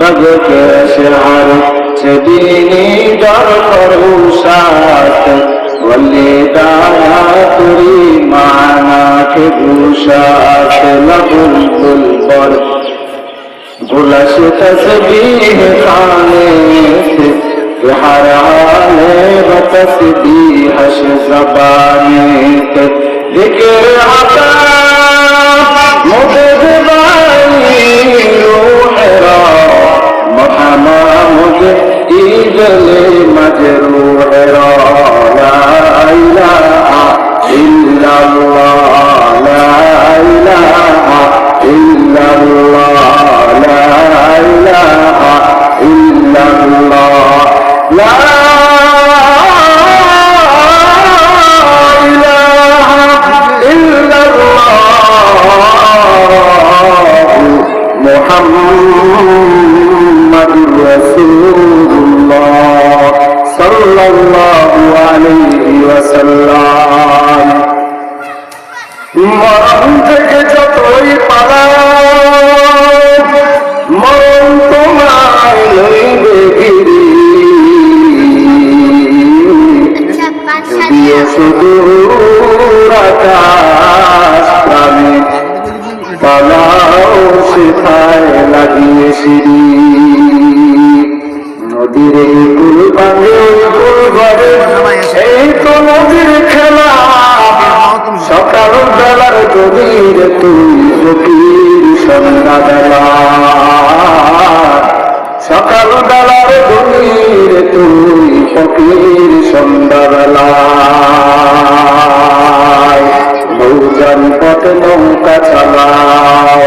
بگ کے شعر چدینی در خروشات ولیدایا تری مانا کے گوشات لبلبل پر گلش تسبیح خانے سے کہ ہر حالے بتسبیحش زبانے سے ذکر عطا مددبائی روح را محمد ایجل مجروح را لا الہ الا اللہ لا الہ الا اللہ لا الہ الا اللہ لا محمد رسول اللہ صلی اللہ علیہ وسلم মরণ থেকে যতই পালাও মরণ তোমায় লইবে ঘিরে দিয়ে সুদূর আকাশ প্রাণে পালাও সেথায় লাগিয়ে সিঁড়ি নদীর কুল ভাঙে কুল ভরে এই তো নদীর খেলা সকাল বেলার গভীর তুই ফকির সন্ধ্যা বেলা সকাল বেলার গভীর তুই ফকির সন্ধ্যা বেলা নৌযান পথে নৌকা চালাও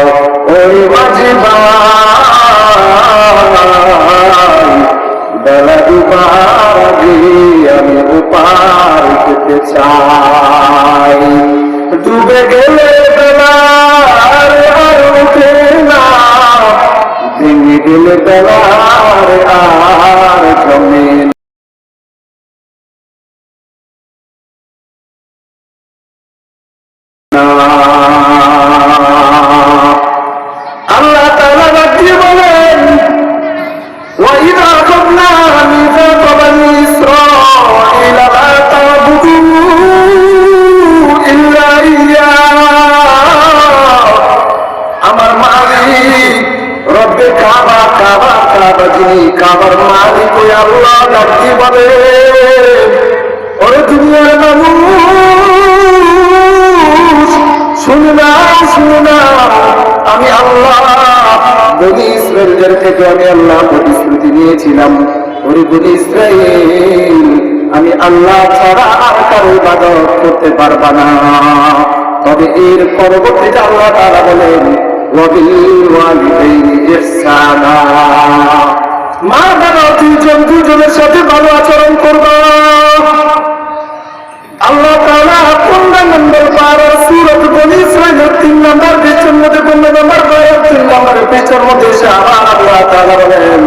ওই মাঝি ভাই বেলা দুবার আগে আমি উপার যেতে চাই ডুবে গেলে বেলা আর উঠে না ভেঙে গেলে বেলা আর জমে আল্লাহ তাআলা বাকি বলেন وَإِذَا أَخَذْنَا مِيثَاقَ بَنِي إِسْرَائِيلَ لَا تَعْبُدُوا إِلَّا إِيَّاهُ আমার মালিক রব্বে কাবা কাবা কাবা যিনি কাবার মালিক ওই আল্লাহ ডাকি বলে ওরে দুনিয়ার মানুষ শুনে না আমি আল্লাহ বনি ইসরায়েলের থেকে আমি আল্লাহ প্রতিশ্রুতি নিয়েছিলাম ওরে বনি ইসরায়েল আমি আল্লাহ ছাড়া আর কারো ইবাদত করতে পারবা না তবে এর পরবর্তীতে আল্লাহ তাআলা বলেন ওয়াবিল ওয়ালিদাইনি ইহসানা মা বাবা দুজনের সাথে ভালো আচরণ করবা আল্লাহ তাআলা 15 নম্বর পারা সূরা বনি ইসরাঈলের 3 নম্বর পেজের মধ্যে 15 নম্বর পারা 3 নম্বর পেজের মধ্যে আবার আল্লাহ তাআলা বলেন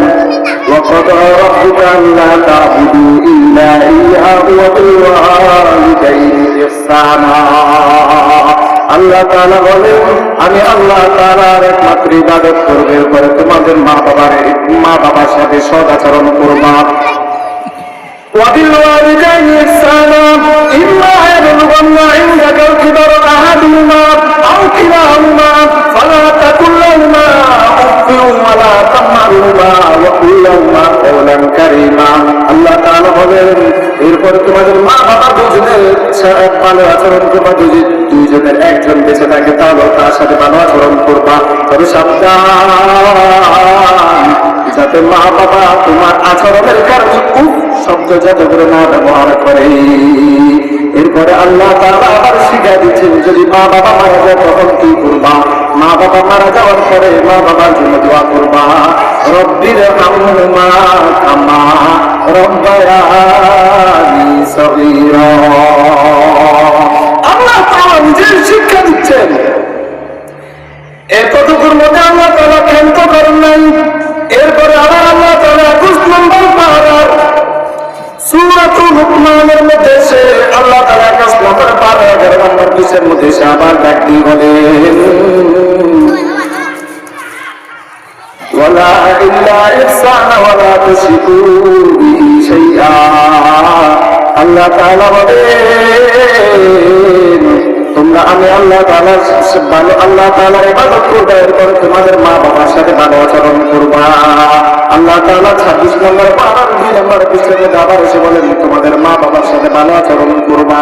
ওয়াকাদা রাব্বুকা আল্লা তা'বুদু ইল্লা ইয়্যাহু ওয়া বিল ওয়ালিদাইনি ইহসানা আল্লাহ তাআলা বলেন আমি আল্লাহ তাআলার একমাত্র ইবাদত করব এরপরে তোমাদের মা বাবার সাথে সদাচরণ করবা وبالوالدين إحسانا إما يبلغن عندك الكبر أحدهما أو كلاهما فلا تقل لهما أف ولا تنهرهما وقل لهما قولا كريما আল্লাহ তাআলা বলেন এরপর তোমাদের মা বাবা দুজনের সাথে ভালো আচরণ করবা দুইজনের একজন বেঁচে থাকে তাহলে তার সাথে ভালো আচরণ করবা তবে সাবধান যাতে মা বাবা তোমার আচরণের কারণে উফ শব্দ যাতে করে না ব্যবহার করে এরপরে আল্লাহ তাআলা আবার শিক্ষা দিচ্ছেন যদি মা বাবা মারা যায় তখন কি করবা মা বাবা মারা যাওয়ার পরে মা বাবার জন্য দোয়া করবা রব্বির হামহুমা কামা রব্বায়ানি সগীরা আল্লাহ তাআলা নিজের শিক্ষা দিচ্ছেন এতটুকুর মধ্যে আল্লাহ তাআলা ক্ষান্ত করেন নাই এরপরে আবার আল্লাহ তাআলা 21 নম্বর পারার সূরাতুল লুকমানের মধ্যে সে আল্লাহ তাআলা 21 নম্বর পারা 11 নম্বর পেজের মধ্যে সে আবার ডাক দিয়ে বলেন ওয়ালা লা ইহসানা ওয়া লা তুশরিকু বিহি শাইআ। আল্লাহ তাআলা বলেন তোমরা আমি আল্লাহ তাআলার আল্লাহ তাআলার ইবাদত করবে, এরপরে তোমাদের মা বাবার সাথে ভালো আচরণ করবা। আল্লাহ তাআলা 26 নম্বর পারার 2 নম্বর পৃষ্ঠাতে আবার এসে বলেন তোমাদের মা বাবার সাথে ভালো আচরণ করবা।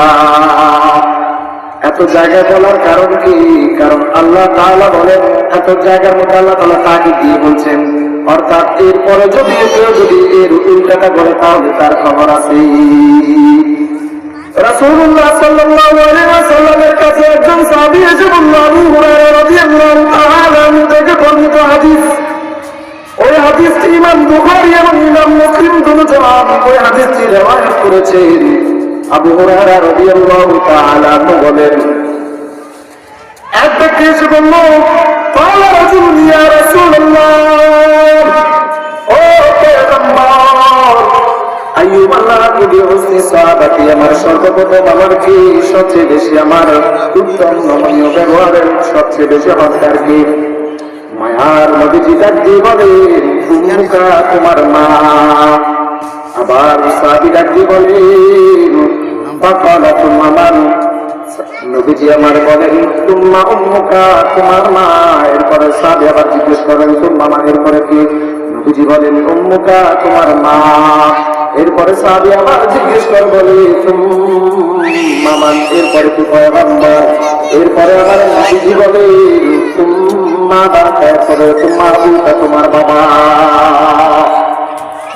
এত জায়গায় বলার কারণ কি? কারণ আল্লাহ তাআলা বলেন এত জায়গার মধ্যে আল্লাহ তাআলা তাকে দিয়ে বলছেন, অর্থাৎ এরপরে যদি কেউ যদি এর উল্টাটা করে তাহলে তার খবর আছে। রাসূলুল্লাহ সাল্লাল্লাহু আলাইহি ওয়াসাল্লামের কাছে একজন সাহাবী এসে বলল, আবু হুরায়রা রাদিয়াল্লাহু তাআলা আনহু থেকে বর্ণিত হাদিস, ওই হাদিসটি ইমাম বুখারী এবং ইমাম মুসলিম দুজন ওই হাদিসটি রওয়ায়াত করেছেন। আবু হুরায়রা রাদিয়াল্লাহু তাআলা আনহু বলেন, এক ব্যক্তি এসে বলল, ক্বালা রাজুলুন ইয়া রাসূলুল্লাহ, ও পয়গম্বর, আইয়ুমাল্লাহ বিহুসনি সাহাবাতি, আমার সর্বপ্রথম আমার কি সবচেয়ে বেশি আমার উত্তম নমনীয় ব্যবহারের সবচেয়ে বেশি হকদার কি? মায়ার নবীজি ডাক দিয়ে বলেন, উম্মুকা, তোমার মা। আবার সাহাবী ডাক দিয়ে বলেন, ফাকালা তুম্মা মান, নবীজি আমার বলেন তুম্মা উম্মুকা, তোমার মা। এরপরে সাহাবী আবার জিজ্ঞেস করেন তুম্মা মান, এরপরে কি? নবীজি বলেন উম্মুকা, তোমার মা। এরপরে সাহাবী আবার জিজ্ঞেস করে বলে তুম্মা মান, এরপরে কি? পয়গম্বর। এরপরে আবার নবীজি বলে তুম্মা বা, এরপরে তুম্মা আবুকা, তোমার বাবা।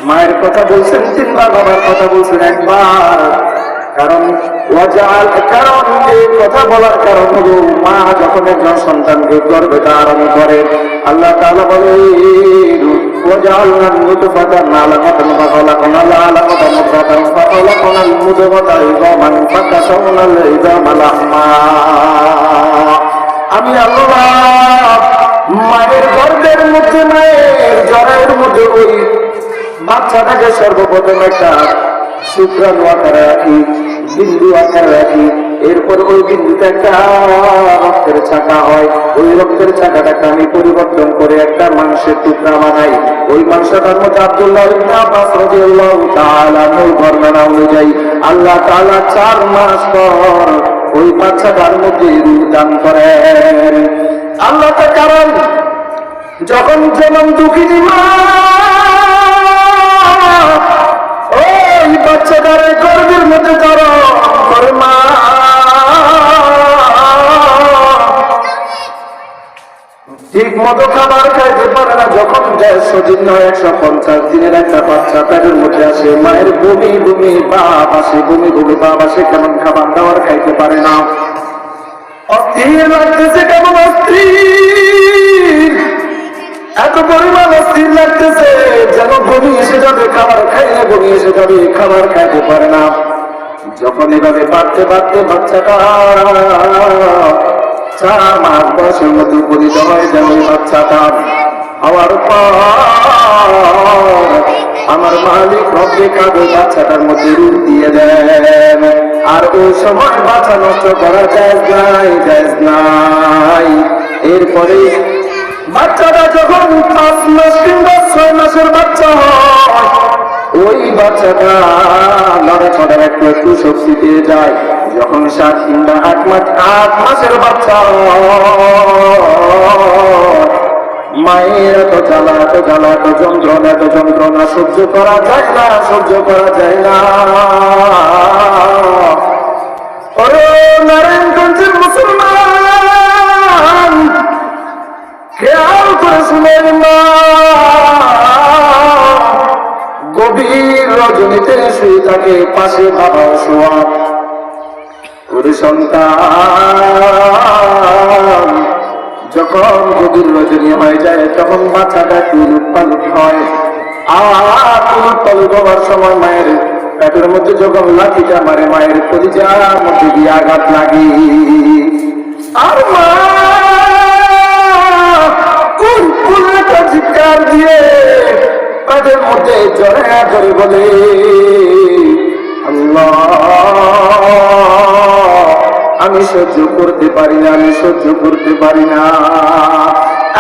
মায়ের কথা বলছেন তিনবার, বাবার কথা বলছেন একবার। কারণ এই কথা বলার কারণ হলো মা যখন একজন সন্তানকে গর্ভে ধারণ করে, আল্লাহ তাআলা বলেন ওয়াজআলনা নুতফাতান আলাকাতান ফাখালাকনাল আলাকাতা মুদগাতান ফাখালাকনাল মুদগাতা ইযামান ফাকাসাওনাল ইযামা লাহমা। আমি আল্লাহ মায়ের গর্ভের মধ্যে, মায়ের জরায়ুর মধ্যে ওই বাচ্চাটাকে সর্বপ্রথম একটা শুক্রাণু আকারে রাখি, বিন্দু আকারে রাখি। এরপর ওই বিন্দুতে একটা রক্তের ছাকা হয়, ওই রক্তের ছাকাটাকে আমি পরিবর্তন করে একটা মাংসের টুকরা বানাই। ওই মাংসটার মধ্যে আব্দুল্লাহ ইবনে আব্বাস রাদিয়াল্লাহু তাআলা আনহুর বর্ণনা অনুযায়ী আল্লাহ তাআলা 4 মাস পর ওই বাচ্চাটার মধ্যে রূহ দান করেন। আল্লাহ তার কারণ যখন যেমন দুঃখিনী মা ওই বাচ্চাটার গর্ভের মধ্যে ধারণ করে, মা ঠিক মতো খাবার খাইতে পারে না। যখন 150 দিন নয় 150 দিনের একটা বাচ্চা পেটের মধ্যে আসে, মায়ের বমি বমি ভাব আসে, বমি বমি ভাব আসে, কেমন খাবার দাবার খাইতে পারে না, অস্থির লাগতেছে, কেমন অস্থির, এত পরিমাণ অস্থির লাগতেছে যেন বমি এসে যাবে, খাবার খাইলে বমি এসে যাবে, খাবার খাইতে পারে না। যখন এভাবে বাড়তে বাড়তে বাচ্চাটা 4 মাস বয়সের মধ্যে উপনীত হয়ে যায়, ওই বাচ্চাটা হওয়ার পর আমার মালিক রব্বে কাদের বাচ্চাটার মধ্যে রূপ দিয়ে দেন। আর ওই সময় বাচ্চা নষ্ট করা যায় নাই। এরপরে বাচ্চাটা যখন 5 মাস কিংবা 6 মাসের বাচ্চা হয়, ওই বাচ্চাটা নড়াচড়ার একটু শক্তি পেয়ে যায়। যখন 7 কিংবা 8 মাসের বাচ্চা মায়ের এত জ্বালা এত জ্বালা এত যন্ত্রণা সহ্য করা যায় না, সহ্য করা যায় না। ওরে নারায়ণগঞ্জের মুসলমান, খেয়াল করে শুনেন না, গভীর রজনীতে শুয়ে থাকে, পাশে বাবা শোয়া। ওরে সন্তান, যখন গভীর রজনী হয়ে যায় তখন বাচ্চাটা উলট পালট হয়। আর উলট পালট হওয়ার সময় মায়ের পেটের মধ্যে যখন লাঠিটা মারে, মায়ের কলিজার মধ্যে দিয়ে আঘাত লাগে। আর মা একটা চিৎকার দিয়ে পেটের মধ্যে জড়ে ধরে বলে, আল্লাহ আমি সহ্য করতে পারি না, আমি সহ্য করতে পারি না।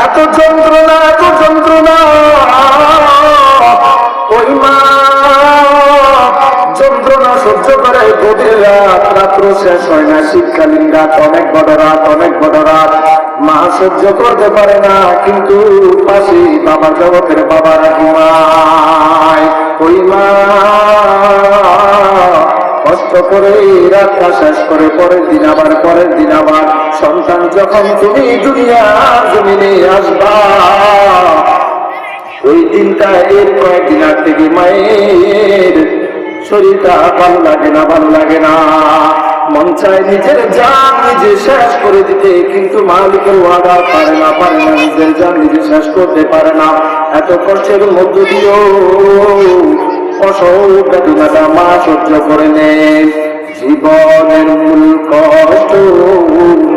এত যন্ত্রণা, এত যন্ত্রণা। ওই মা যন্ত্রণা সহ্য করে গভীর রাত, রাত্র শেষ হয় না, শীতকালীন রাত, অনেক বড় রাত, অনেক বড় রাত। মা সহ্য করতে পারে না, কিন্তু পাশে বাবার জগতের বাবারা ঘুমায়। ওই মা কষ্ট করে রাতটা শেষ করে পরের দিন আবার, পরের দিন আবার সন্তান যখন তুমি দুনিয়ার জমিনে আসবা, ওই দিনটা এর কয়েকদিন আগ থেকে মায়ের শরীরটা ভালো লাগে না, ভালো লাগে না, মন চায় নিজের জান নিজে শেষ করে দিতে, কিন্তু মালিকের ওয়াদা পারে না, পারে না, নিজের জান নিজে শেষ করতে পারে না। এত কষ্টের মধ্য দিয়েও অসহ্য বেদনাটা মা সহ্য করে নেন। জীবনের মূল কষ্ট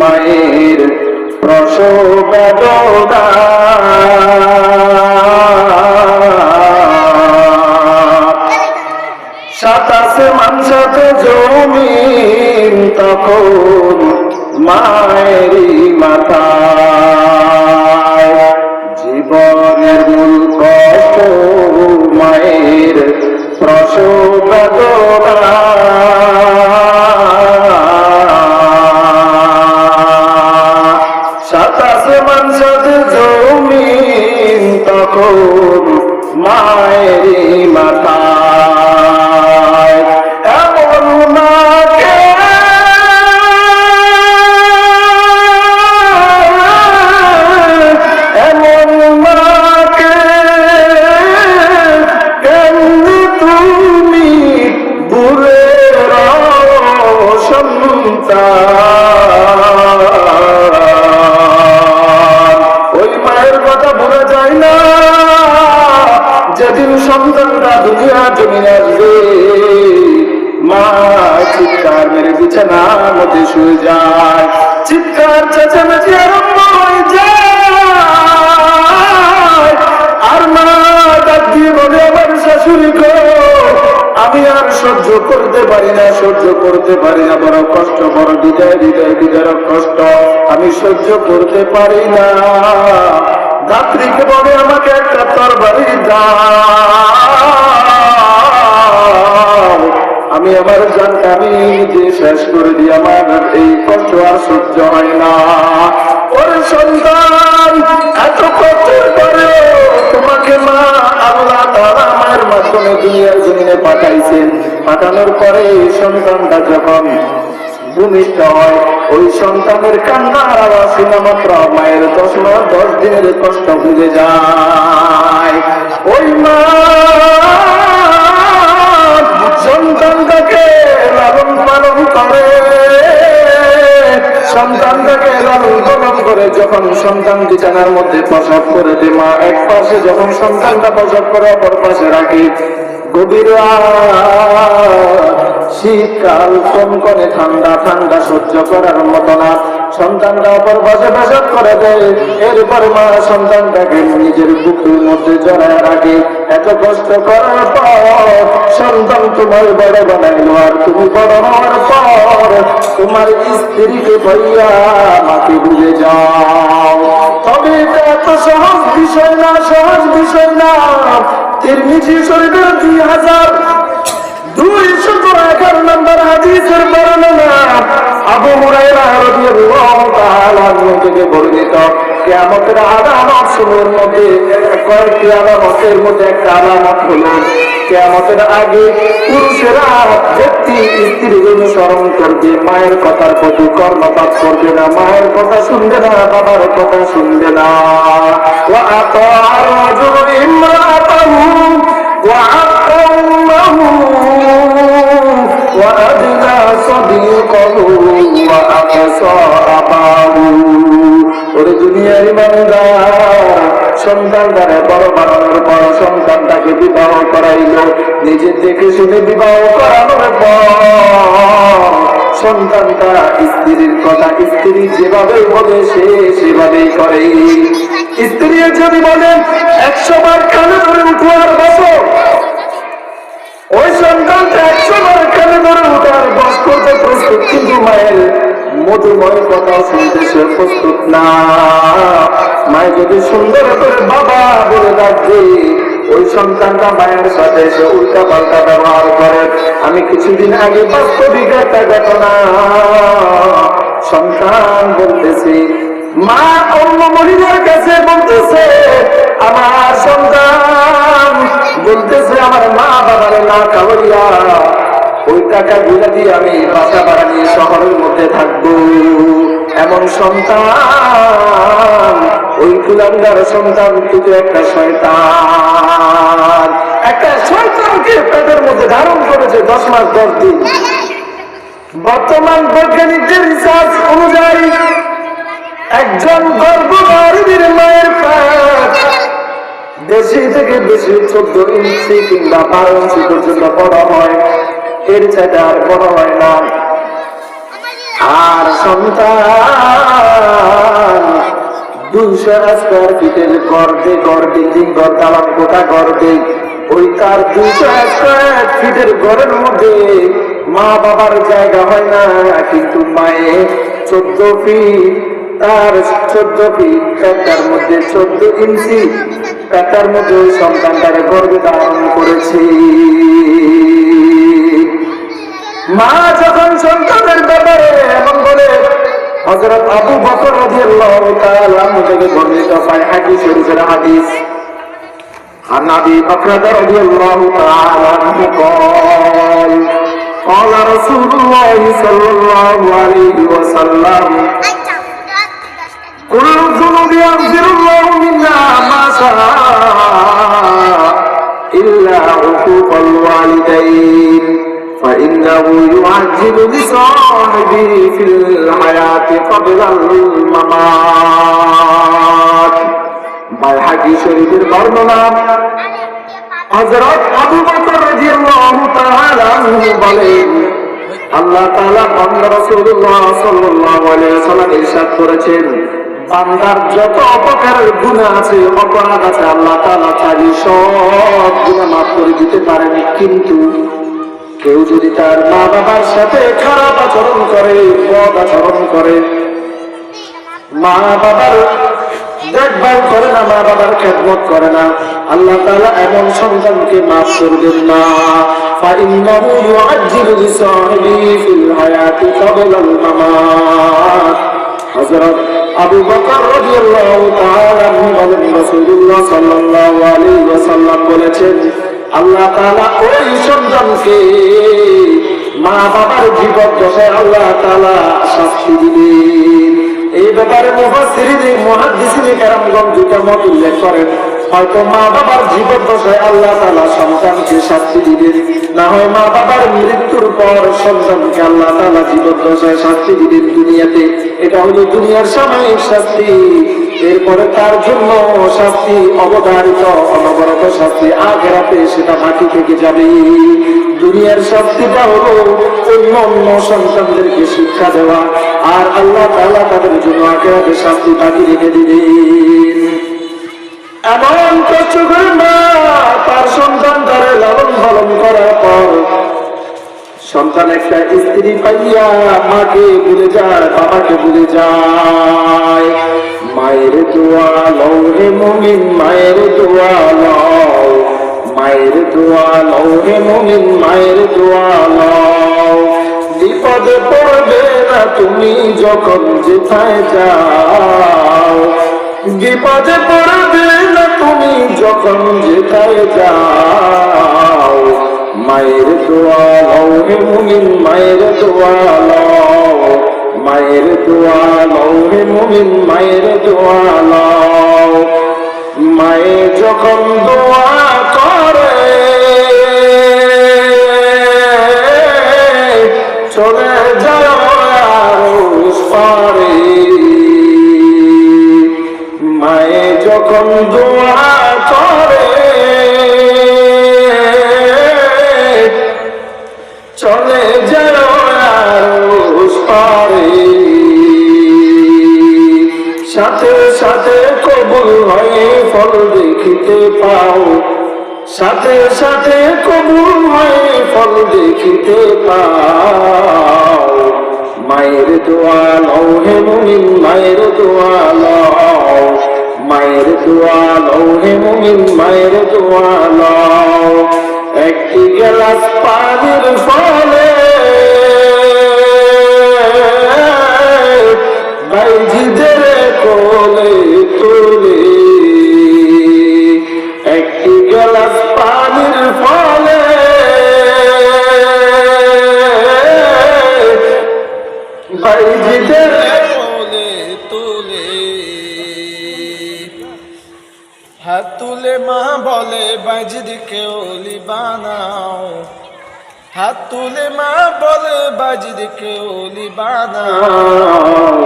মায়ের প্রসব বেদনা। সাতাশে মানসাতে জমিন তখন মায়েরই মাথায়। জীবনের মূল কষ্ট মায়ের প্রসব বেদনা। সাতাশে মানসাতে জমিন তখন মায়েরই মাথায়। এমন মাকে কেমনি তুমি বুড়ে সন্তান। ওই মায়ের কথা ভুলে যায় না, যেদিন সন্তানটা দুনিয়ার জমিনে আসবে, মা চিৎকার মেরে বিছানার মধ্যে শুয়ে যায়, চিৎকার চেঁচামেচি আরম্ভ হয়ে যায়। আর মা ডাক দিয়ে বলে, আমার শাশুড়ি গো, আমি আর সহ্য করতে পারি না, সহ্য করতে পারি না, বড় কষ্ট, বড় হৃদয় হৃদয় হৃদয় কষ্ট, আমি সহ্য করতে পারি না। ধাত্রীকে বলে, আমাকে একটা তরবারি দাও, আমি আমার জানটা আমি নিজে শেষ করে দিই, আমার এই কষ্ট আর সহ্য হয় না। ওর সন্তান, এত কষ্টের পরে তোমাকে মা আল্লাহ তাআলা মায়ের মাধ্যমে দুনিয়ার জমিনে পাঠাইছেন। পাঠানোর পরে সন্তানটা যখন ভূমিষ্ঠ হয়, ওই সন্তানের কান্নার আওয়াজ শোনা মাত্র মায়ের 10 মাস 10 দিনের কষ্ট ভুলে যায়। ওই মা সন্তানটাকে লালন পালন করে, সন্তানটাকে লালন পালন করে। যখন সন্তান বিছানার মধ্যে প্রসব করে দে, মা এক পাশে যখন সন্তানটা প্রসব করে অপর পাশে রাখে। গভীর শীতকাল, কনকনে ঠান্ডা, ঠান্ডা সহ্য করার মতো না, সন্তানটা অপর পাশে প্রসব করে দেয়। এরপর মা সন্তানটাকে নিজের বুকের মধ্যে জড়ায় রাখে। এত কষ্ট করার পর সন্তান তোমার বড় বানাইলো, আর তুমি বড় হওয়ার পর তোমার স্ত্রীকে ভাইয়া মাকে ভুলে যাও। তবে এটা এত সহজ বিষয় না, সহজ বিষয় না। তিরমিজি শরীফের 2211 নম্বর হাদিসের বর্ণনা, আবু হুরায়রা রাদিয়াল্লাহু তাআলা আনহু থেকে বর্ণিত। কিয়ামতের আলামত সমূহের মধ্যে কয়েকটি আলামতের মধ্যে একটা আলামত হলো, কিয়ামতের আগে পুরুষেরা ব্যক্তি স্ত্রীর অনুসরণ করবে, মায়ের কথার প্রতি কর্ণপাত করবে না, মায়ের কথা শুনবে না, বাবার কথা শুনবে না। ওয়া আতাআর রাজুলু ইমরাতাহু ওয়া আক্কা উম্মাহু ওয়া আদনা সাদিকাহু ওয়া আকসা আবাহু। ওরে দুনিয়ার ইমানদার, সন্তানটারে বড় বানানোর পর সন্তানটাকে বিবাহ করাইল, নিজে দেখে শুনে বিবাহ করানোর পর সন্তানটা স্ত্রীর কথা স্ত্রী যেভাবে বলে সে সেভাবেই করে। স্ত্রী যদি বলেন 100 বার কানে ধরে উঠো আর বসো, ওই সন্তানটা 100 বার কানে ধরে উঠো আর বস করতে প্রস্তুত, কিন্তু মায়ের মধুময় কথা শুনতে সে প্রস্তুত না। মায় যদি সুন্দর করে বাবা বলে ডাকবে, ওই সন্তানটা মায়ের সাথে এসে উল্টা পাল্টা ব্যবহার করে। আমি কিছুদিন আগে বাস্তবিক একটা ঘটনা, সন্তান বলতেছি, মা অন্য মহিলার কাছে বলতেছে, আমার সন্তান বলতেছে আমার মা বাবার না খাওয়াইয়া ওই টাকা গুলা দিয়ে আমি বাসা ভাড়া নিয়ে শহরের মধ্যে থাকবো। এমন সন্তান, ওই কুলাঙ্গার সন্তান কিন্তু একটা শয়তান, একটা শয়তানকে পেটের মধ্যে ধারণ করেছে 10 মাস 10 দিন। বর্তমান বৈজ্ঞানিকদের রিসার্চ অনুযায়ী একজন গর্ভধারিণীর মায়ের পেট বেশি থেকে বেশি 14 ইঞ্চি কিংবা 12 ইঞ্চি পর্যন্ত বড় হয়, এর চাইতে আর বড় হয় না। আর সন্তান 200 স্কয়ার ফিটের ঘর, বিল্ডিং ঘর, দালান কোঠা ঘর দেই, ওই তার 200 স্কয়ার ফিটের ঘরের মধ্যে মা বাবার জায়গা হয় না, কিন্তু মায়ে 14 ফিট, তার 14 ফিট পেটার মধ্যে 14 ইঞ্চি পেটার মধ্যে ওই সন্তানটারে গর্ভে ধারণ করেছি। মা যখন সন্তানের ব্যাপারে এমন বলে, হযরত আবু বকর রাদিয়াল্লাহু তাআলা থেকে বর্ণিত হাদিস শরীফের হাদিস, عن أبي بكر رضي الله تعالى عنه قال قال رسول الله صلى الله عليه وسلم كل الذنوب يغفر الله منها ما شاء إلا عقوق الوالدين فإنه يعجل لصاحبه في الحياة قبل الممات। বাইহাকী শরীফের বর্ণনা, হযরত আবু বকর রাদিয়াল্লাহু তাআলা আনহু বলেন, আল্লাহ তাআলা বান্দা রাসূলুল্লাহ সাল্লাল্লাহু আলাইহি ওয়াসাল্লাম ইরশাদ করেছেন, বান্দার যত অপকারের গুনাহ আছে, অপরাধ আছে, আল্লাহ তাআলা চাইলে সব গুনাহ মাফ করে দিতে পারেন। কিন্তু কেউ যদি তার মা বাবার সাথে খারাপ আচরণ করে, বদ আচরণ করে, মা বাবার দেখভাল করে না, মা বাবার খেদমত করে না, আল্লাহ তাআলা এমন সন্তানকে মাফ করবেন না। ফাইন্নাহু ইউআজ্জিলু লিসাহিবিহি ফিল হায়াতি ক্বাবলাল মামাত। হযরত আবু বকর রাদিয়াল্লাহু তাআলা আনহু বলেন, রাসূলুল্লাহ সাল্লাল্লাহু আলাইহি ওয়াসাল্লাম বলেছেন, আল্লাহ তাআলা ওই সন্তানকে মা বাবার জীবদ্দশায় আল্লাহ তাআলা শাস্তি দিবেন। এই ব্যাপারে মুহাদ্দিসিনে কেরামগণ দুইটা মত উল্লেখ করেন। হয়তো মা বাবার জীবদ্দশায় আল্লাহ তাআলা সন্তানকে শাস্তি দিবেন, না হয় মা বাবার মৃত্যুর পর সন্তানকে আল্লাহ তাআলা জীবদ্দশায় শাস্তি দিবেন দুনিয়াতে। এটা হলো দুনিয়ার সাময়িক শাস্তি, এরপরে তার জন্য শাস্তি অবধারিত, অনবরত শাস্তি আখিরাতে সেটা বাকি থেকে যাবে। দুনিয়ার শাস্তিটা হলো অন্য অন্য সন্তানদেরকে শিক্ষা দেওয়া, আর আল্লাহ তাআলা তাদের জন্য আখিরাতে শাস্তি বাকি রেখে দিবেন। এমন কষ্ট করে মা তার সন্তানটারে লালন পালন করার পর সন্তান একটা স্ত্রী পাইয়া মাকে ভুলে যায়, বাবাকে ভুলে যায়। মায়ের দোয়া লও হে মুমিন, মায়ের দোয়া লও, মায়ের দোয়া লও হে মুমিন, মায়ের দোয়া লও। বিপদে পড়বে না তুমি যখন যেথায় যাও, বিপদে পড়বে না তুমি যখন যেথায় যাও। মায়ের দোয়া লও হে মুমিন, মায়ের দোয়া লও, মায়ের দোয়া লও হে মুমিন, মায়ের দোয়া লও। মায়ে যখন দোয়া করে চলে যায় আরশ পারে, মায়ে যখন দোয়া করে চলে যায় আরশ পারে, সাথে সাথে কবুল হয়ে ফল দেখিতে পাও, সাথে সাথে কবুল হয়ে ফল দেখিতে পাও। মায়ের দোয়া লও হে মুমিন, মায়ের দোয়া লও, মায়ের দোয়া লও হে মুমিন, মায়ের দোয়া লও। একটি গ্লাস পানির ফলে বাইজিদের কোলে তোলে, একটি গ্লাস পানির ফলে বাইজিদের কোলে তোলে। হাত তুলে মা বলে বাইজিদকে ওলি বানাও, হাত তুলে মা বলে বাইজিদকে ওলি বানাও।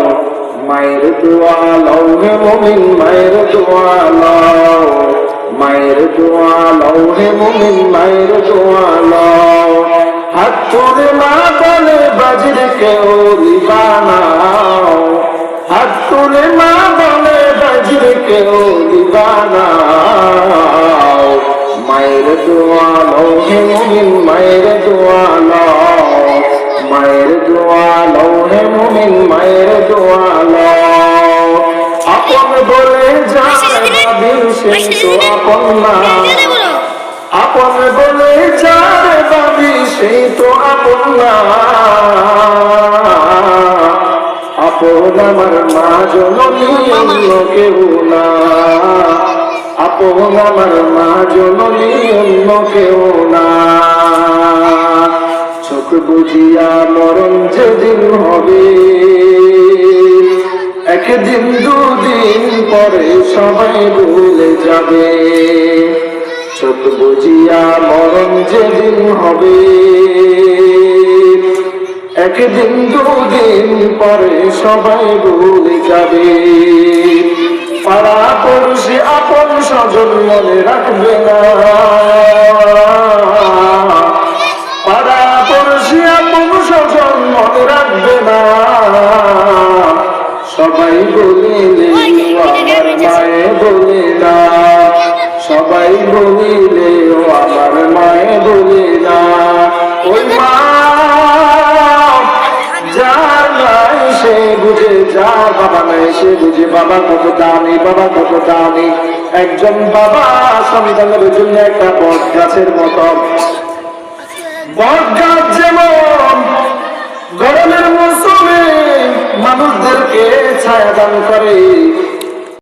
মায়ের দোয়া লও হে মুমিন, মায়ের দোয়া লও, মায়ের দোয়া লও হে মুমিন, মায়ের দোয়া লও। হাত তুলে মা বলে বাইজিদকে ওলি বানাও, হাত তুলে মা বলে বাইজিদকে ওলি বানাও। মায়ের দোয়া লও হে মুমিন, মায়ের দোয়া লও, মায়ের দোয়া লও হে মুমিন, মায়ের দোয়া লও। আপন বলে যায় ভাবি সেই তো আপন না, আপন বলে যায় ভাবি সেই তো আপন না। আপন আমার মা জননী অন্য কেউ না, আপন আমার মা জননী অন্য কেউ না। চোখ বুঝিয়া মরণ যেদিন হবে, একদিন দুদিন পরে সবাই ভুলে যাবে। চোখ বুঝিয়া মরণ যেদিন হবে, একদিন দুদিন পরে সবাই ভুলে যাবে। পাড়া পড়শি আপন স্বজন মনে রাখবে না, পাড়া পড়শি আপন স্বজন মনে রাখবে না। সবাই বলিলে আমার মায়ে বলে না, সবাই বলিলেও আমার মায়ে বলে না। ওই মা যার নাই সে বুঝে, যার বাবা নাই সে বুঝে বাবা কত দামি, বাবা কত দামি। একজন বাবা সন্তানের জন্য একটা বট গাছের মতো, বট গাছ যেমন গরমের মৌসুমে মানুষদেরকে ছায়া দান করে,